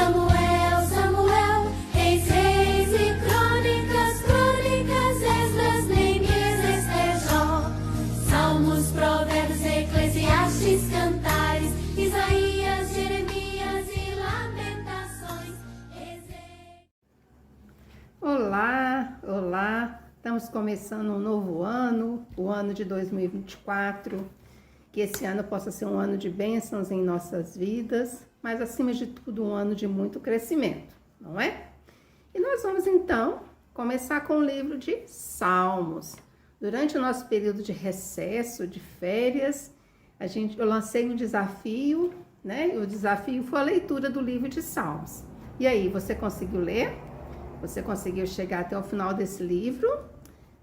Samuel, Samuel, Reis, Reis e Crônicas, Crônicas, Esdras, Neemias, Ester, Jó, Salmos, Provérbios, Eclesiastes, Cantares, Isaías, Jeremias e Lamentações. Olá, olá! Estamos começando um novo ano, o ano de 2024. Que esse ano possa ser um ano de bênçãos em nossas vidas, mas acima de tudo um ano de muito crescimento, não é? E nós vamos então começar com o livro de Salmos. Durante o nosso período de recesso, de férias, eu lancei um desafio, né? E o desafio foi a leitura do livro de Salmos. E aí, você conseguiu ler? Você conseguiu chegar até o final desse livro?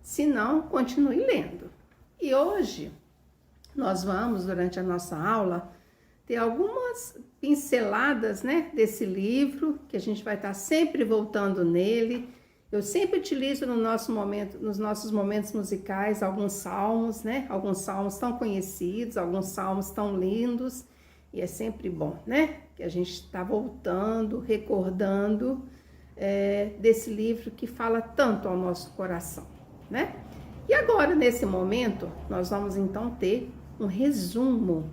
Se não, continue lendo. E hoje nós vamos, durante a nossa aula, ter algumas pinceladas, né, desse livro, que a gente vai estar sempre voltando nele. Eu sempre utilizo nos nossos momentos musicais, alguns salmos, né, alguns salmos tão conhecidos, alguns salmos tão lindos, e é sempre bom, né, que a gente está voltando, recordando desse livro que fala tanto ao nosso coração, né? E agora, nesse momento, nós vamos então ter um resumo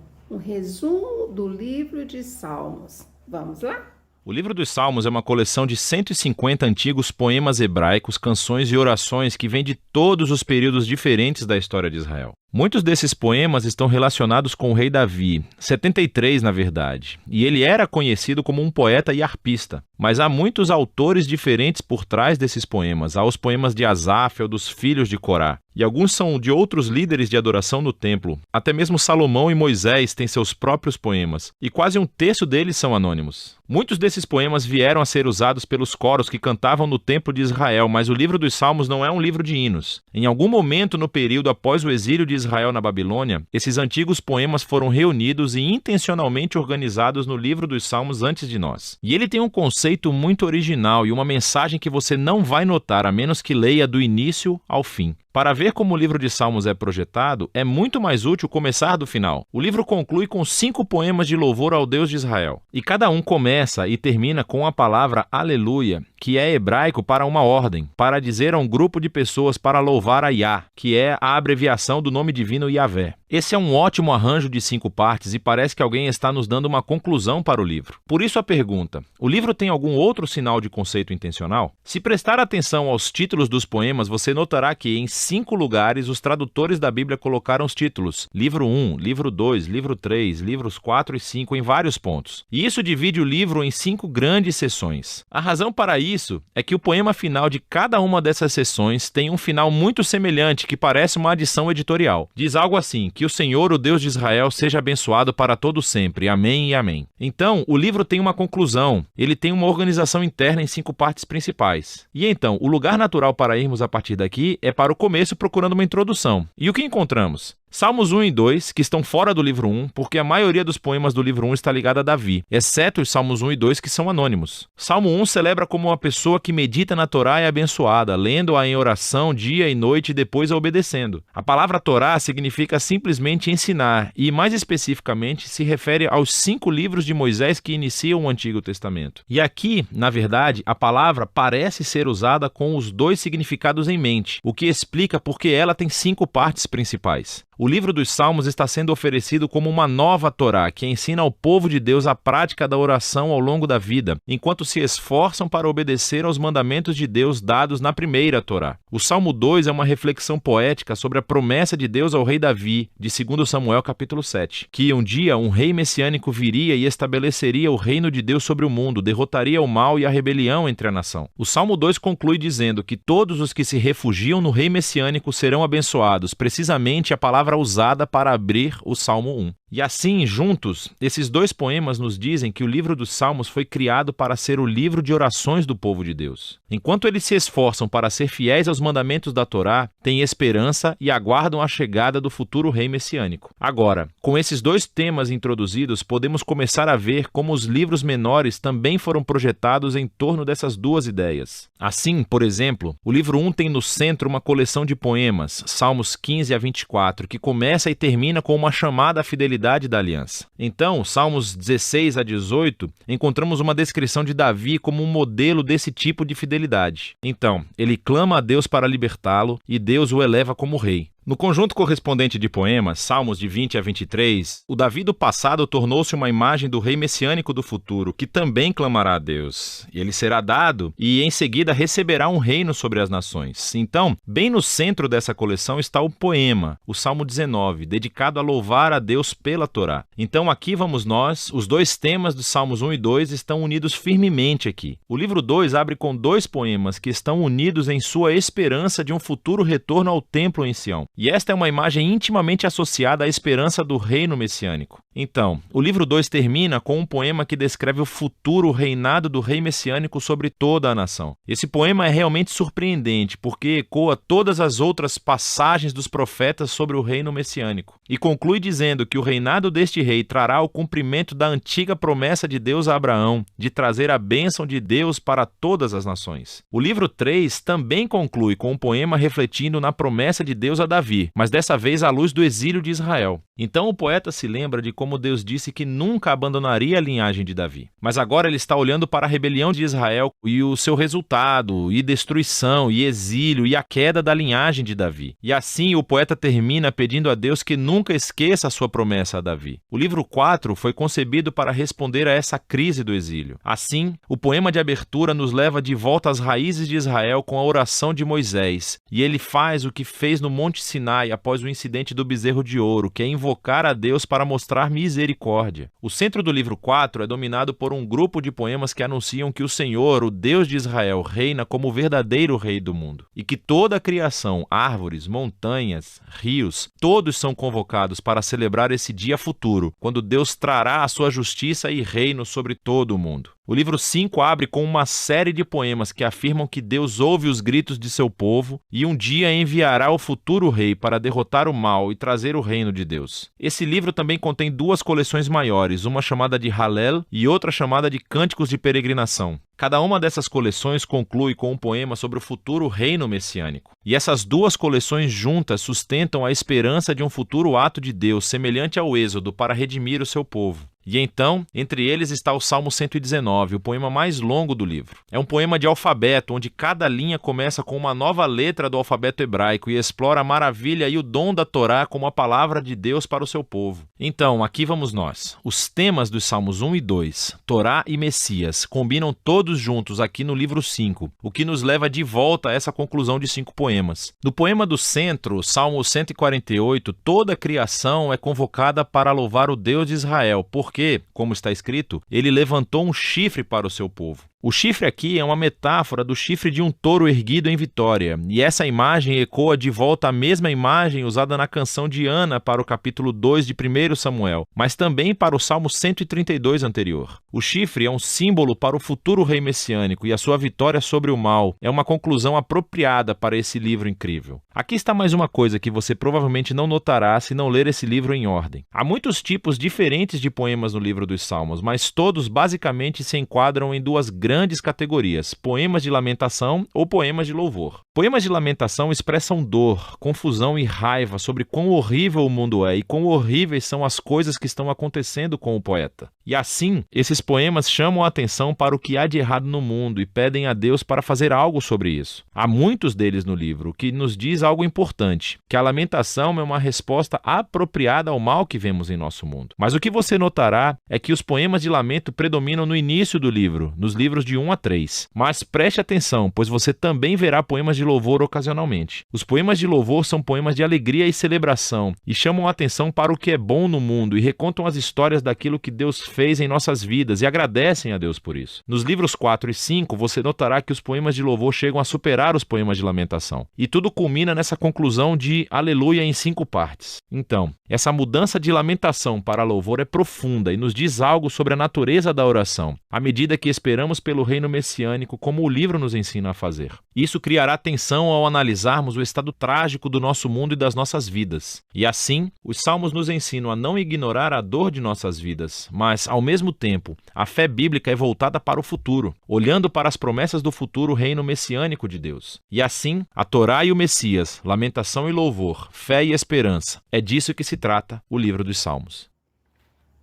do livro de Salmos. Vamos lá? O livro dos Salmos é uma coleção de 150 antigos poemas hebraicos, canções e orações que vêm de todos os períodos diferentes da história de Israel. Muitos desses poemas estão relacionados com o rei Davi, 73 na verdade, e ele era conhecido como um poeta e arpista. Mas há muitos autores diferentes por trás desses poemas. Há os poemas de Asaf ou dos filhos de Corá, e alguns são de outros líderes de adoração no templo. Até mesmo Salomão e Moisés têm seus próprios poemas, e quase um terço deles são anônimos. Muitos desses poemas vieram a ser usados pelos coros que cantavam no templo de Israel, mas o livro dos Salmos não é um livro de hinos. Em algum momento no período após o exílio de Israel na Babilônia, esses antigos poemas foram reunidos e intencionalmente organizados no livro dos Salmos antes de nós. E ele tem um conceito muito original e uma mensagem que você não vai notar a menos que leia do início ao fim. Para ver como o livro de Salmos é projetado, é muito mais útil começar do final. O livro conclui com 5 poemas de louvor ao Deus de Israel. E cada um começa e termina com a palavra Aleluia, que é hebraico para uma ordem, para dizer a um grupo de pessoas para louvar a Yah, que é a abreviação do nome divino Yahvé. Esse é um ótimo arranjo de 5 partes e parece que alguém está nos dando uma conclusão para o livro. Por isso a pergunta: o livro tem algum outro sinal de conceito intencional? Se prestar atenção aos títulos dos poemas, você notará que em 5 lugares os tradutores da Bíblia colocaram os títulos Livro 1, Livro 2, Livro 3, Livros 4 e 5 em vários pontos. E isso divide o livro em 5 grandes seções. A razão para isso é que o poema final de cada uma dessas seções tem um final muito semelhante que parece uma adição editorial. Diz algo assim: que o Senhor, o Deus de Israel, seja abençoado para todo sempre. Amém e amém. Então, o livro tem uma conclusão. Ele tem uma organização interna em 5 partes principais. E então, o lugar natural para irmos a partir daqui é para o começo procurando uma introdução. E o que encontramos? Salmos 1 e 2, que estão fora do livro 1, porque a maioria dos poemas do livro 1 está ligada a Davi, exceto os Salmos 1 e 2, que são anônimos. Salmo 1 celebra como uma pessoa que medita na Torá é abençoada, lendo-a em oração dia e noite e depois a obedecendo. A palavra Torá significa simplesmente ensinar, e mais especificamente se refere aos 5 livros de Moisés que iniciam o Antigo Testamento. E aqui, na verdade, a palavra parece ser usada com os 2 significados em mente, o que explica porque ela tem 5 partes principais. O livro dos Salmos está sendo oferecido como uma nova Torá, que ensina ao povo de Deus a prática da oração ao longo da vida, enquanto se esforçam para obedecer aos mandamentos de Deus dados na primeira Torá. O Salmo 2 é uma reflexão poética sobre a promessa de Deus ao rei Davi, de 2 Samuel capítulo 7, que um dia um rei messiânico viria e estabeleceria o reino de Deus sobre o mundo, derrotaria o mal e a rebelião entre a nação. O Salmo 2 conclui dizendo que todos os que se refugiam no rei messiânico serão abençoados, precisamente a palavra usada para abrir o Salmo 1. E assim, juntos, esses 2 poemas nos dizem que o livro dos Salmos foi criado para ser o livro de orações do povo de Deus. Enquanto eles se esforçam para ser fiéis aos mandamentos da Torá, têm esperança e aguardam a chegada do futuro rei messiânico. Agora, com esses 2 temas introduzidos, podemos começar a ver como os livros menores também foram projetados em torno dessas 2 ideias. Assim, por exemplo, o livro 1 tem no centro uma coleção de poemas, Salmos 15 a 24, que começa e termina com uma chamada à fidelidade fidelidade da aliança. Então, Salmos 16 a 18, encontramos uma descrição de Davi como um modelo desse tipo de fidelidade. Então, ele clama a Deus para libertá-lo e Deus o eleva como rei. No conjunto correspondente de poemas, Salmos de 20 a 23, o Davi do passado tornou-se uma imagem do rei messiânico do futuro, que também clamará a Deus. E ele será dado e, em seguida, receberá um reino sobre as nações. Então, bem no centro dessa coleção está o poema, o Salmo 19, dedicado a louvar a Deus pela Torá. Então, aqui vamos nós, os dois temas dos Salmos 1 e 2 estão unidos firmemente aqui. O livro 2 abre com dois poemas que estão unidos em sua esperança de um futuro retorno ao templo em Sião. E esta é uma imagem intimamente associada à esperança do reino messiânico. Então, o livro 2 termina com um poema que descreve o futuro reinado do rei messiânico sobre toda a nação. Esse poema é realmente surpreendente, porque ecoa todas as outras passagens dos profetas sobre o reino messiânico. E conclui dizendo que o reinado deste rei trará o cumprimento da antiga promessa de Deus a Abraão, de trazer a bênção de Deus para todas as nações. O livro 3 também conclui com um poema refletindo na promessa de Deus a Davi, mas dessa vez à luz do exílio de Israel. Então o poeta se lembra de como Deus disse que nunca abandonaria a linhagem de Davi. Mas agora ele está olhando para a rebelião de Israel e o seu resultado, e destruição, e exílio, e a queda da linhagem de Davi. E assim o poeta termina pedindo a Deus que nunca esqueça a sua promessa a Davi. O livro 4 foi concebido para responder a essa crise do exílio. Assim, o poema de abertura nos leva de volta às raízes de Israel com a oração de Moisés. E ele faz o que fez no Monte Sinai após o incidente do bezerro de ouro, que é invocar a Deus para mostrar misericórdia. O centro do livro 4 é dominado por um grupo de poemas que anunciam que o Senhor, o Deus de Israel, reina como o verdadeiro rei do mundo. E que toda a criação, árvores, montanhas, rios, todos são convocados para celebrar esse dia futuro, quando Deus trará a sua justiça e reino sobre todo o mundo. O livro 5 abre com uma série de poemas que afirmam que Deus ouve os gritos de seu povo e um dia enviará o futuro rei para derrotar o mal e trazer o reino de Deus. Esse livro também contém duas coleções maiores, uma chamada de Halel e outra chamada de Cânticos de Peregrinação. Cada uma dessas coleções conclui com um poema sobre o futuro reino messiânico. E essas duas coleções juntas sustentam a esperança de um futuro ato de Deus semelhante ao Êxodo para redimir o seu povo. E então, entre eles está o Salmo 119, o poema mais longo do livro. É um poema de alfabeto, onde cada linha começa com uma nova letra do alfabeto hebraico e explora a maravilha e o dom da Torá como a palavra de Deus para o seu povo. Então, aqui vamos nós. Os temas dos Salmos 1 e 2, Torá e Messias, combinam todos juntos aqui no livro 5, o que nos leva de volta a essa conclusão de 5 poemas. No poema do centro, Salmo 148, toda a criação é convocada para louvar o Deus de Israel, porque, como está escrito, ele levantou um chifre para o seu povo. O chifre aqui é uma metáfora do chifre de um touro erguido em vitória, e essa imagem ecoa de volta a mesma imagem usada na canção de Ana para o capítulo 2 de 1 Samuel, mas também para o Salmo 132 anterior. O chifre é um símbolo para o futuro rei messiânico e a sua vitória sobre o mal é uma conclusão apropriada para esse livro incrível. Aqui está mais uma coisa que você provavelmente não notará se não ler esse livro em ordem. Há muitos tipos diferentes de poemas no livro dos Salmos, mas todos basicamente se enquadram em duas grandes categorias: poemas de lamentação ou poemas de louvor. Poemas de lamentação expressam dor, confusão e raiva sobre quão horrível o mundo é e quão horríveis são as coisas que estão acontecendo com o poeta. E assim, esses poemas chamam a atenção para o que há de errado no mundo e pedem a Deus para fazer algo sobre isso. Há muitos deles no livro, o que nos diz algo importante, que a lamentação é uma resposta apropriada ao mal que vemos em nosso mundo. Mas o que você notará é que os poemas de lamento predominam no início do livro, nos livros de 1 a 3. Mas preste atenção, pois você também verá poemas de louvor ocasionalmente. Os poemas de louvor são poemas de alegria e celebração, e chamam a atenção para o que é bom no mundo e recontam as histórias daquilo que Deus fez em nossas vidas e agradecem a Deus por isso. Nos livros 4 e 5, você notará que os poemas de louvor chegam a superar os poemas de lamentação. E tudo culmina nessa conclusão de aleluia em 5 partes. Então, essa mudança de lamentação para louvor é profunda e nos diz algo sobre a natureza da oração, à medida que esperamos pelo reino messiânico, como o livro nos ensina a fazer. Isso criará tensão ao analisarmos o estado trágico do nosso mundo e das nossas vidas. E assim, os salmos nos ensinam a não ignorar a dor de nossas vidas, mas, ao mesmo tempo, a fé bíblica é voltada para o futuro, olhando para as promessas do futuro reino messiânico de Deus. E assim, a Torá e o Messias, lamentação e louvor, fé e esperança, é disso que se trata o livro dos Salmos.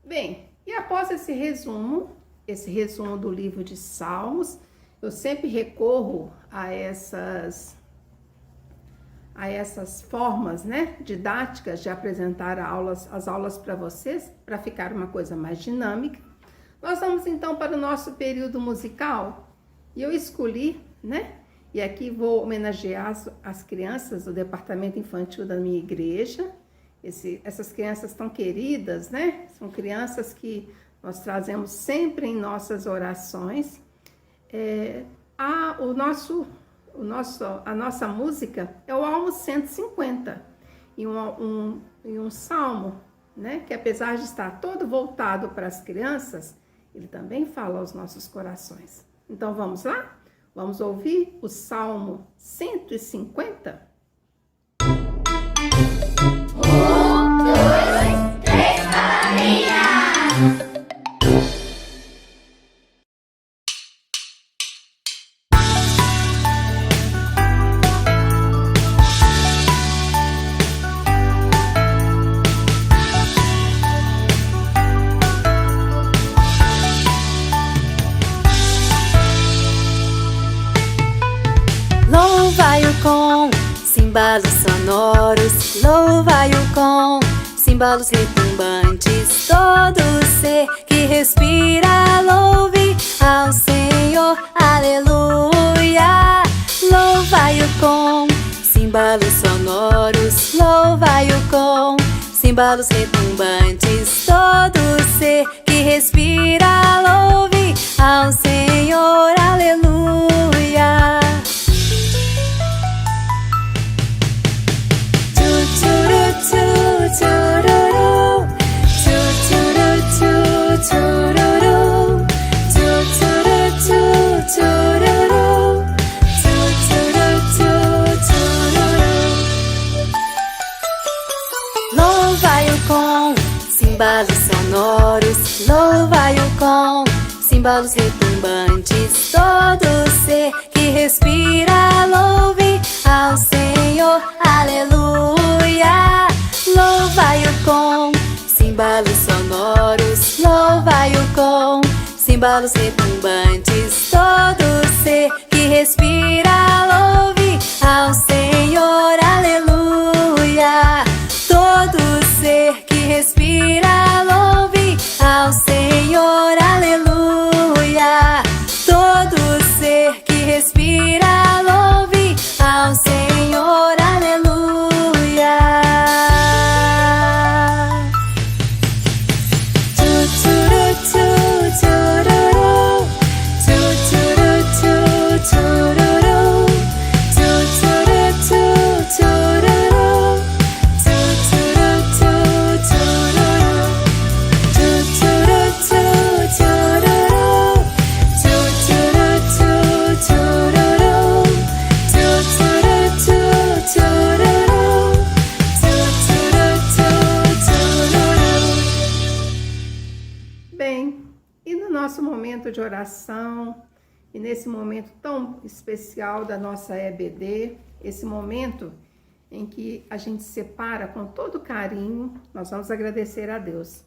Bem, e após esse resumo do livro de Salmos, eu sempre recorro a essas formas, né, didáticas de apresentar as aulas para vocês, para ficar uma coisa mais dinâmica. Nós vamos então para o nosso período musical, e eu escolhi, né, e aqui vou homenagear as crianças do departamento infantil da minha igreja. Essas crianças tão queridas, né? São crianças que nós trazemos sempre em nossas orações. A nossa música é o Salmo 150, e um salmo, né? Que apesar de estar todo voltado para as crianças, ele também fala aos nossos corações. Então vamos lá? Vamos ouvir o Salmo 150? Louva-o com cimbalos sonoros, louva-o com cimbalos retumbantes. Todo ser que respira, louve ao Senhor, aleluia. Louva-o com cimbalos sonoros, louva-o com cimbalos retumbantes. Todo ser que respira, louve ao Senhor, aleluia. Louva-o com cimbalos sonoros, louva-o com cimbalos retumbantes. Todo ser que respira, louve ao Senhor, aleluia. Louva-o com cimbalos sonoros, louva-o com cimbalos retumbantes. Todo ser que respira, louve ao Senhor, aleluia. Todo ser que respira, louve ao Senhor, aleluia. Todo ser que respira, louve ao Senhor, aleluia. Bem, e no nosso momento de oração, e nesse momento tão especial da nossa EBD, esse momento em que a gente separa com todo carinho, nós vamos agradecer a Deus.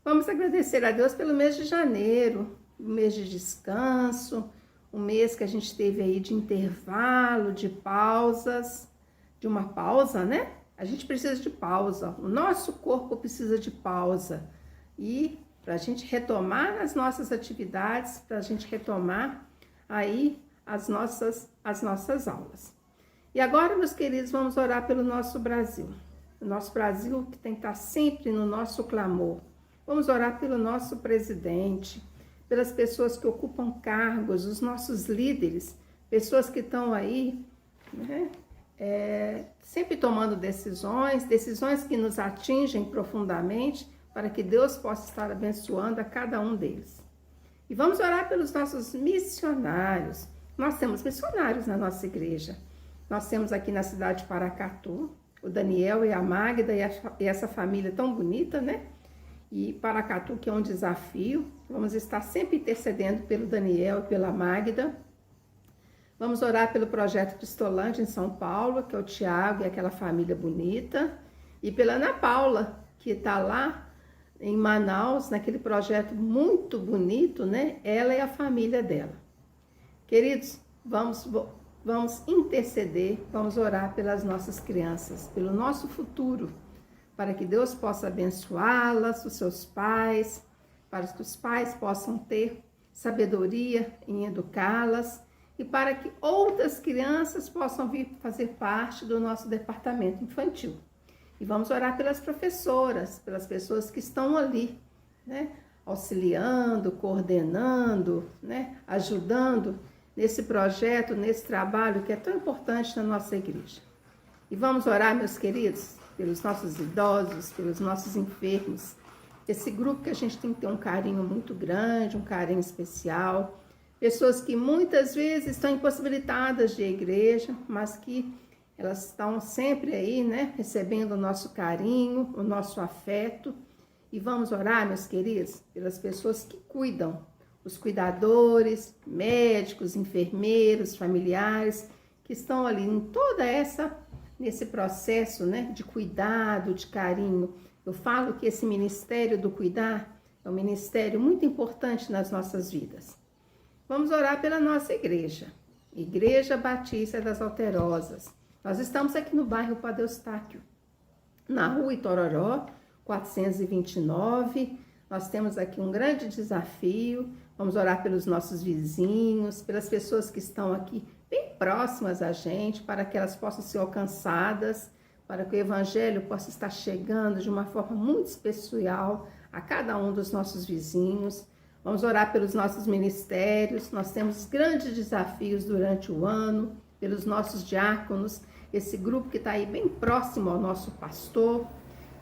Vamos agradecer a Deus pelo mês de janeiro, um mês de descanso, um mês que a gente teve aí de intervalo, de pausas, de uma pausa, né? A gente precisa de pausa, o nosso corpo precisa de pausa. E para a gente retomar as nossas atividades, para a gente retomar aí as nossas aulas. E agora, meus queridos, vamos orar pelo nosso Brasil. O nosso Brasil que tem que estar sempre no nosso clamor. Vamos orar pelo nosso presidente, pelas pessoas que ocupam cargos, os nossos líderes, pessoas que estão aí, né, sempre tomando decisões que nos atingem profundamente, para que Deus possa estar abençoando a cada um deles. E vamos orar pelos nossos missionários. Nós temos missionários na nossa igreja. Nós temos aqui na cidade de Paracatu, o Daniel e a Magda e essa família tão bonita, né? E Paracatu, que é um desafio. Vamos estar sempre intercedendo pelo Daniel e pela Magda. Vamos orar pelo projeto Cristolândia em São Paulo, que é o Tiago e aquela família bonita. E pela Ana Paula, que está lá em Manaus, naquele projeto muito bonito, né? Ela e a família dela. Queridos, vamos interceder, vamos orar pelas nossas crianças, pelo nosso futuro, para que Deus possa abençoá-las, os seus pais, para que os pais possam ter sabedoria em educá-las e para que outras crianças possam vir fazer parte do nosso departamento infantil. E vamos orar pelas professoras, pelas pessoas que estão ali, né, auxiliando, coordenando, né, ajudando nesse projeto, nesse trabalho que é tão importante na nossa igreja. E vamos orar, meus queridos, pelos nossos idosos, pelos nossos enfermos, esse grupo que a gente tem que ter um carinho muito grande, um carinho especial, pessoas que muitas vezes estão impossibilitadas de igreja, mas que elas estão sempre aí, né, recebendo o nosso carinho, o nosso afeto. E vamos orar, meus queridos, pelas pessoas que cuidam, os cuidadores, médicos, enfermeiros, familiares, que estão ali em nesse processo, né, de cuidado, de carinho. Eu falo que esse ministério do cuidar é um ministério muito importante nas nossas vidas. Vamos orar pela nossa igreja, Igreja Batista das Alterosas. Nós estamos aqui no bairro Padre Eustáquio, na rua Itororó, 429. Nós temos aqui um grande desafio. Vamos orar pelos nossos vizinhos, pelas pessoas que estão aqui bem próximas a gente, para que elas possam ser alcançadas, para que o Evangelho possa estar chegando de uma forma muito especial a cada um dos nossos vizinhos. Vamos orar pelos nossos ministérios. Nós temos grandes desafios durante o ano, pelos nossos diáconos, esse grupo que está aí bem próximo ao nosso pastor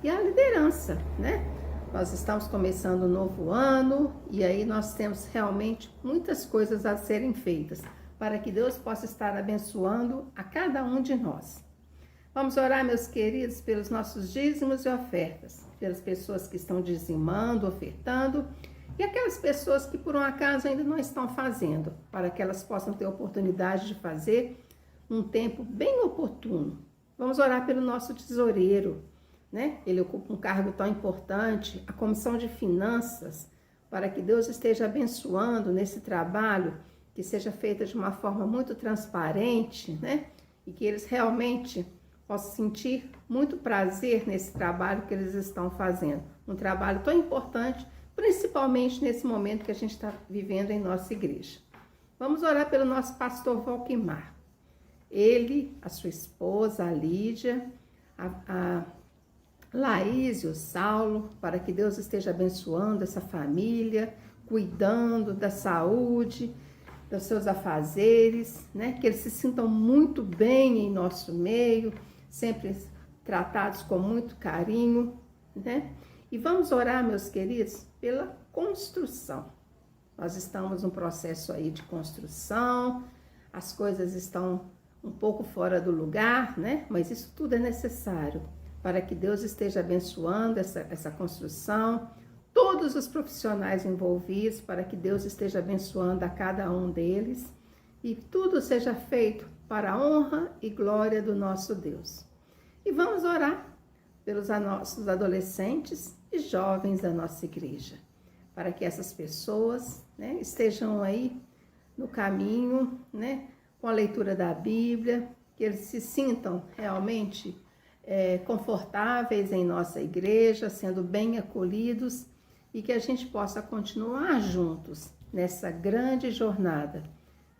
e a liderança, né? Nós estamos começando um novo ano e aí nós temos realmente muitas coisas a serem feitas para que Deus possa estar abençoando a cada um de nós. Vamos orar, meus queridos, pelos nossos dízimos e ofertas, pelas pessoas que estão dizimando, ofertando e aquelas pessoas que por um acaso ainda não estão fazendo, para que elas possam ter oportunidade de fazer um tempo bem oportuno. Vamos orar pelo nosso tesoureiro, né? Ele ocupa um cargo tão importante, a Comissão de Finanças, para que Deus esteja abençoando nesse trabalho, que seja feita de uma forma muito transparente, né? E que eles realmente possam sentir muito prazer nesse trabalho que eles estão fazendo. Um trabalho tão importante, principalmente nesse momento que a gente está vivendo em nossa igreja. Vamos orar pelo nosso pastor Valquimar. Ele, a sua esposa, a Lídia, a Laís e o Saulo, para que Deus esteja abençoando essa família, cuidando da saúde, dos seus afazeres, né? Que eles se sintam muito bem em nosso meio, sempre tratados com muito carinho, né? E vamos orar, meus queridos, pela construção. Nós estamos num processo aí de construção, as coisas estão um pouco fora do lugar, né? Mas isso tudo é necessário para que Deus esteja abençoando essa construção, todos os profissionais envolvidos, para que Deus esteja abençoando a cada um deles e tudo seja feito para a honra e glória do nosso Deus. E vamos orar pelos nossos adolescentes e jovens da nossa igreja, para que essas pessoas, né, estejam aí no caminho, né, com a leitura da Bíblia, que eles se sintam realmente confortáveis em nossa igreja, sendo bem acolhidos e que a gente possa continuar juntos nessa grande jornada.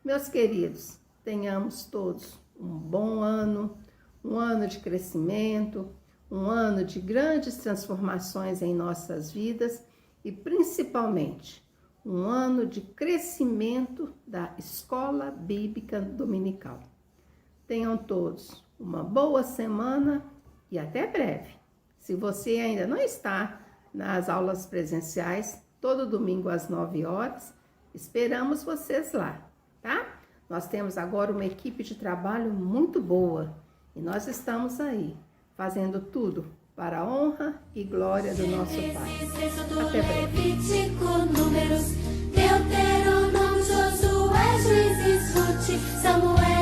Meus queridos, tenhamos todos um bom ano, um ano de crescimento, um ano de grandes transformações em nossas vidas e principalmente um ano de crescimento da Escola Bíblica Dominical. Tenham todos uma boa semana e até breve. Se você ainda não está nas aulas presenciais, todo domingo às 9 horas, esperamos vocês lá, tá? Nós temos agora uma equipe de trabalho muito boa e nós estamos aí, fazendo tudo para a honra e glória do nosso Pai. Até breve. Levítico, Números, Deuteronômio, Josué, Juízes, Ruth, Samuel.